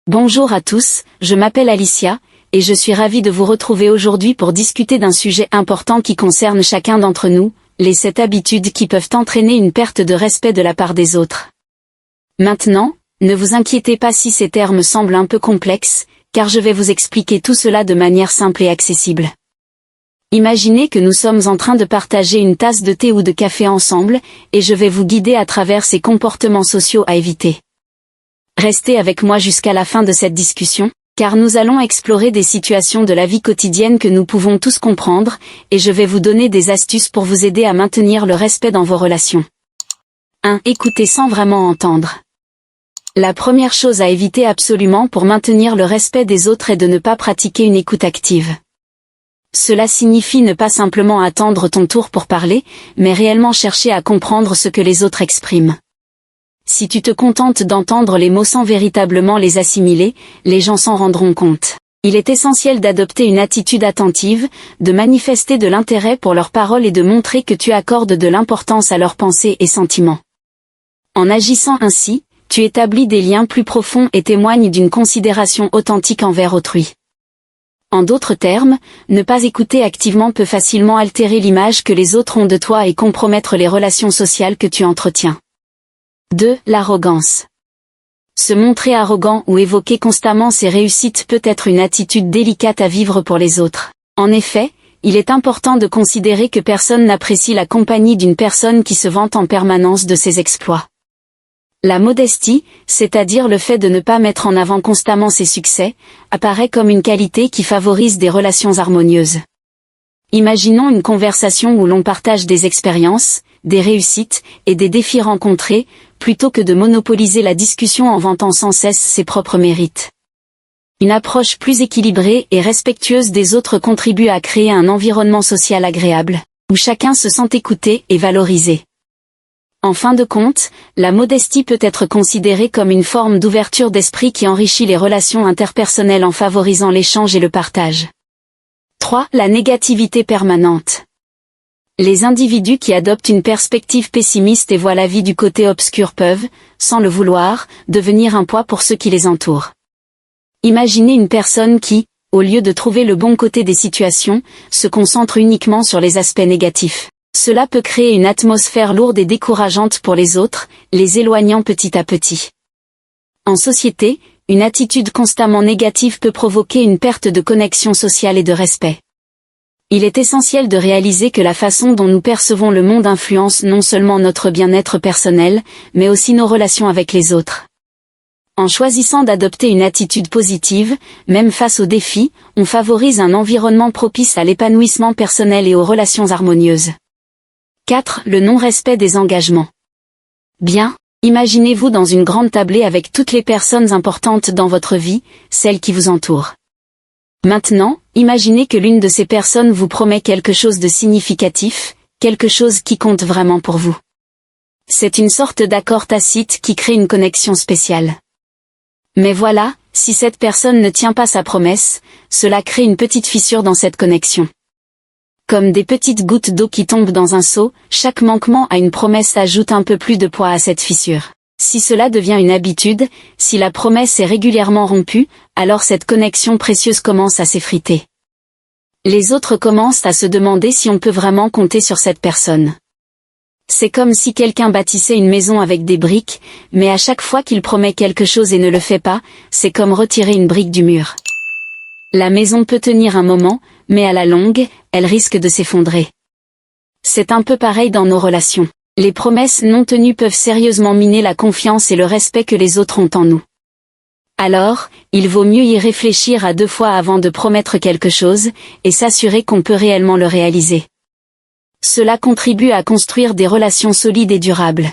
Bonjour à tous, je m'appelle Alicia, et je suis ravie de vous retrouver aujourd'hui pour discuter d'un sujet important qui concerne chacun d'entre nous, les 7 habitudes qui peuvent entraîner une perte de respect de la part des autres. Maintenant, ne vous inquiétez pas si ces termes semblent un peu complexes, car je vais vous expliquer tout cela de manière simple et accessible. Imaginez que nous sommes en train de partager une tasse de thé ou de café ensemble, et je vais vous guider à travers ces comportements sociaux à éviter. Restez avec moi jusqu'à la fin de cette discussion, car nous allons explorer des situations de la vie quotidienne que nous pouvons tous comprendre, et je vais vous donner des astuces pour vous aider à maintenir le respect dans vos relations. 1. Écoutez sans vraiment entendre. La première chose à éviter absolument pour maintenir le respect des autres est de ne pas pratiquer une écoute active. Cela signifie ne pas simplement attendre ton tour pour parler, mais réellement chercher à comprendre ce que les autres expriment. Si tu te contentes d'entendre les mots sans véritablement les assimiler, les gens s'en rendront compte. Il est essentiel d'adopter une attitude attentive, de manifester de l'intérêt pour leurs paroles et de montrer que tu accordes de l'importance à leurs pensées et sentiments. En agissant ainsi, tu établis des liens plus profonds et témoignes d'une considération authentique envers autrui. En d'autres termes, ne pas écouter activement peut facilement altérer l'image que les autres ont de toi et compromettre les relations sociales que tu entretiens. 2. L'arrogance. Se montrer arrogant ou évoquer constamment ses réussites peut être une attitude délicate à vivre pour les autres. En effet, il est important de considérer que personne n'apprécie la compagnie d'une personne qui se vante en permanence de ses exploits. La modestie, c'est-à-dire le fait de ne pas mettre en avant constamment ses succès, apparaît comme une qualité qui favorise des relations harmonieuses. Imaginons une conversation où l'on partage des expériences, des réussites et des défis rencontrés, plutôt que de monopoliser la discussion en vantant sans cesse ses propres mérites. Une approche plus équilibrée et respectueuse des autres contribue à créer un environnement social agréable, où chacun se sent écouté et valorisé. En fin de compte, la modestie peut être considérée comme une forme d'ouverture d'esprit qui enrichit les relations interpersonnelles en favorisant l'échange et le partage. 3. La négativité permanente. Les individus qui adoptent une perspective pessimiste et voient la vie du côté obscur peuvent, sans le vouloir, devenir un poids pour ceux qui les entourent. Imaginez une personne qui, au lieu de trouver le bon côté des situations, se concentre uniquement sur les aspects négatifs. Cela peut créer une atmosphère lourde et décourageante pour les autres, les éloignant petit à petit. En société, une attitude constamment négative peut provoquer une perte de connexion sociale et de respect. Il est essentiel de réaliser que la façon dont nous percevons le monde influence non seulement notre bien-être personnel, mais aussi nos relations avec les autres. En choisissant d'adopter une attitude positive, même face aux défis, on favorise un environnement propice à l'épanouissement personnel et aux relations harmonieuses. 4. Le non-respect des engagements. Bien, imaginez-vous dans une grande tablée avec toutes les personnes importantes dans votre vie, celles qui vous entourent. Maintenant, imaginez que l'une de ces personnes vous promet quelque chose de significatif, quelque chose qui compte vraiment pour vous. C'est une sorte d'accord tacite qui crée une connexion spéciale. Mais voilà, si cette personne ne tient pas sa promesse, cela crée une petite fissure dans cette connexion. Comme des petites gouttes d'eau qui tombent dans un seau, chaque manquement à une promesse ajoute un peu plus de poids à cette fissure. Si cela devient une habitude, si la promesse est régulièrement rompue, alors cette connexion précieuse commence à s'effriter. Les autres commencent à se demander si on peut vraiment compter sur cette personne. C'est comme si quelqu'un bâtissait une maison avec des briques, mais à chaque fois qu'il promet quelque chose et ne le fait pas, c'est comme retirer une brique du mur. La maison peut tenir un moment, mais à la longue, elle risque de s'effondrer. C'est un peu pareil dans nos relations. Les promesses non tenues peuvent sérieusement miner la confiance et le respect que les autres ont en nous. Alors, il vaut mieux y réfléchir à 2 fois avant de promettre quelque chose, et s'assurer qu'on peut réellement le réaliser. Cela contribue à construire des relations solides et durables.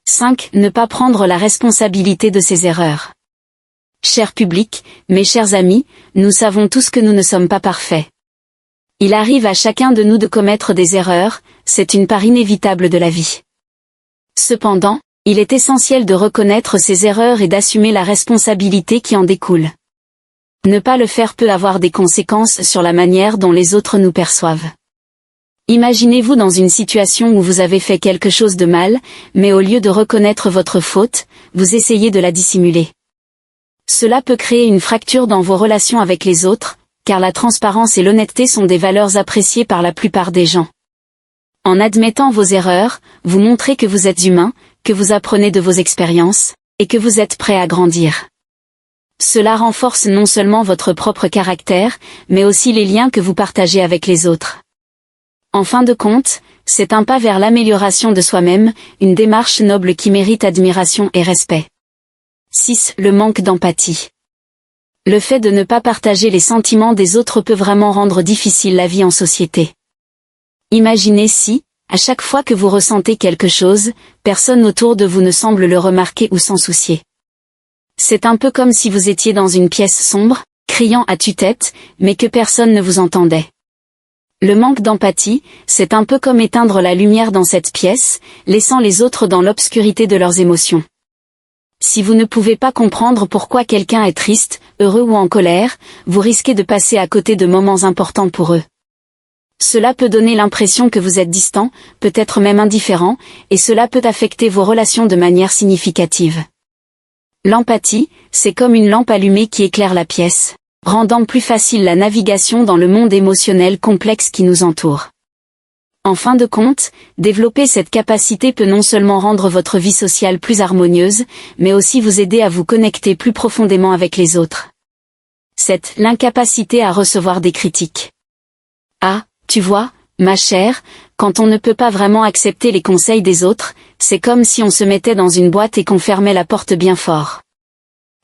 5. Ne pas prendre la responsabilité de ses erreurs. Cher public, mes chers amis, nous savons tous que nous ne sommes pas parfaits. Il arrive à chacun de nous de commettre des erreurs, c'est une part inévitable de la vie. Cependant, il est essentiel de reconnaître ces erreurs et d'assumer la responsabilité qui en découle. Ne pas le faire peut avoir des conséquences sur la manière dont les autres nous perçoivent. Imaginez-vous dans une situation où vous avez fait quelque chose de mal, mais au lieu de reconnaître votre faute, vous essayez de la dissimuler. Cela peut créer une fracture dans vos relations avec les autres, car la transparence et l'honnêteté sont des valeurs appréciées par la plupart des gens. En admettant vos erreurs, vous montrez que vous êtes humain, que vous apprenez de vos expériences, et que vous êtes prêt à grandir. Cela renforce non seulement votre propre caractère, mais aussi les liens que vous partagez avec les autres. En fin de compte, c'est un pas vers l'amélioration de soi-même, une démarche noble qui mérite admiration et respect. 6. Le manque d'empathie. Le fait de ne pas partager les sentiments des autres peut vraiment rendre difficile la vie en société. Imaginez si, à chaque fois que vous ressentez quelque chose, personne autour de vous ne semble le remarquer ou s'en soucier. C'est un peu comme si vous étiez dans une pièce sombre, criant à tue-tête, mais que personne ne vous entendait. Le manque d'empathie, c'est un peu comme éteindre la lumière dans cette pièce, laissant les autres dans l'obscurité de leurs émotions. Si vous ne pouvez pas comprendre pourquoi quelqu'un est triste, heureux ou en colère, vous risquez de passer à côté de moments importants pour eux. Cela peut donner l'impression que vous êtes distant, peut-être même indifférent, et cela peut affecter vos relations de manière significative. L'empathie, c'est comme une lampe allumée qui éclaire la pièce, rendant plus facile la navigation dans le monde émotionnel complexe qui nous entoure. En fin de compte, développer cette capacité peut non seulement rendre votre vie sociale plus harmonieuse, mais aussi vous aider à vous connecter plus profondément avec les autres. 7. L'incapacité à recevoir des critiques. Ah, tu vois, ma chère, quand on ne peut pas vraiment accepter les conseils des autres, c'est comme si on se mettait dans une boîte et qu'on fermait la porte bien fort.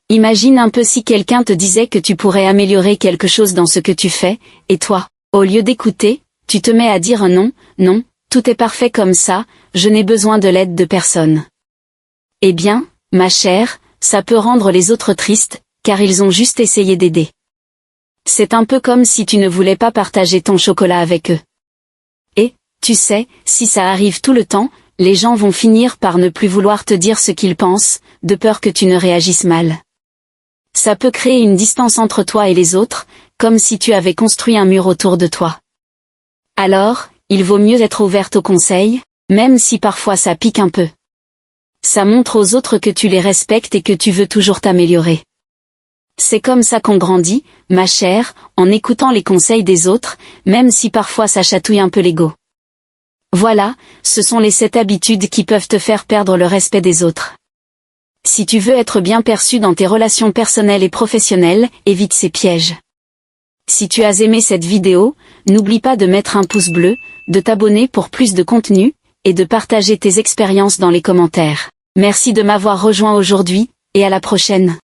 Imagine un peu si quelqu'un te disait que tu pourrais améliorer quelque chose dans ce que tu fais, et toi, au lieu d'écouter, tu te mets à dire non, non, tout est parfait comme ça, je n'ai besoin de l'aide de personne. Eh bien, ma chère, ça peut rendre les autres tristes, car ils ont juste essayé d'aider. C'est un peu comme si tu ne voulais pas partager ton chocolat avec eux. Et, tu sais, si ça arrive tout le temps, les gens vont finir par ne plus vouloir te dire ce qu'ils pensent, de peur que tu ne réagisses mal. Ça peut créer une distance entre toi et les autres, comme si tu avais construit un mur autour de toi. Alors, il vaut mieux être ouverte aux conseils, même si parfois ça pique un peu. Ça montre aux autres que tu les respectes et que tu veux toujours t'améliorer. C'est comme ça qu'on grandit, ma chère, en écoutant les conseils des autres, même si parfois ça chatouille un peu l'ego. Voilà, ce sont les 7 habitudes qui peuvent te faire perdre le respect des autres. Si tu veux être bien perçu dans tes relations personnelles et professionnelles, évite ces pièges. Si tu as aimé cette vidéo, n'oublie pas de mettre un pouce bleu, de t'abonner pour plus de contenu, et de partager tes expériences dans les commentaires. Merci de m'avoir rejoint aujourd'hui, et à la prochaine.